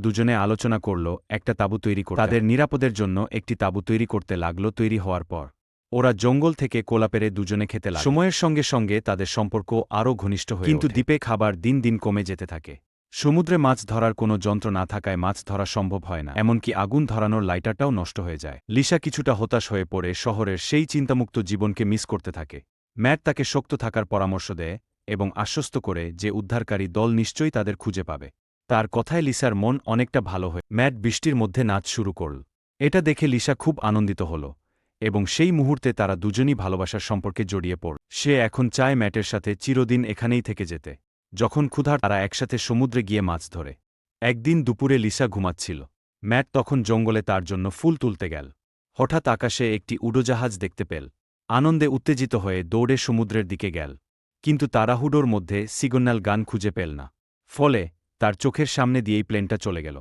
দুজনে আলোচনা করল একটা তাঁবু তৈরি করতে। তাদের নিরাপদের জন্য একটি তাঁবু তৈরি করতে লাগল। তৈরি হওয়ার পর ওরা জঙ্গল থেকে কোলা পেড়ে দুজনে খেতে লাগল। সময়ের সঙ্গে সঙ্গে তাদের সম্পর্ক আরও ঘনিষ্ঠ হয়ে ওঠে। কিন্তু দ্বীপে খাবার দিন দিন কমে যেতে থাকে। সমুদ্রে মাছ ধরার কোনো যন্ত্র না থাকায় মাছ ধরা সম্ভব হয় না, এমনকি আগুন ধরানোর লাইটারটাও নষ্ট হয়ে যায়। লিসা কিছুটা হতাশ হয়ে পড়ে শহরের সেই চিন্তামুক্ত জীবনকে মিস করতে থাকে। ম্যাট তাকে শক্ত থাকার পরামর্শ দেয় এবং আশ্বস্ত করে যে উদ্ধারকারী দল নিশ্চয়ই তাদের খুঁজে পাবে। তার কথায় লিসার মন অনেকটা ভালো হয়ে ম্যাট বৃষ্টির মধ্যে নাচ শুরু করল। এটা দেখে লিসা খুব আনন্দিত হল এবং সেই মুহূর্তে তারা দুজনই ভালোবাসার সম্পর্কে জড়িয়ে পড়ল। সে এখন চায় ম্যাটের সাথে চিরদিন এখানেই থেকে যেতে। যখন ক্ষুধার তারা একসাথে সমুদ্রে গিয়ে মাছ ধরে। একদিন দুপুরে লিসা ঘুমাচ্ছিল। ম্যাট তখন জঙ্গলে তার জন্য ফুল তুলতে গেল। হঠাৎ আকাশে একটি উড়োজাহাজ দেখতে পেল। আনন্দে উত্তেজিত হয়ে দৌড়ে সমুদ্রের দিকে গেল, কিন্তু তাড়াহুড়োর মধ্যে সিগন্যাল গান খুঁজে পেল না। ফলে তার চোখের সামনে দিয়েই প্লেনটা চলে গেল।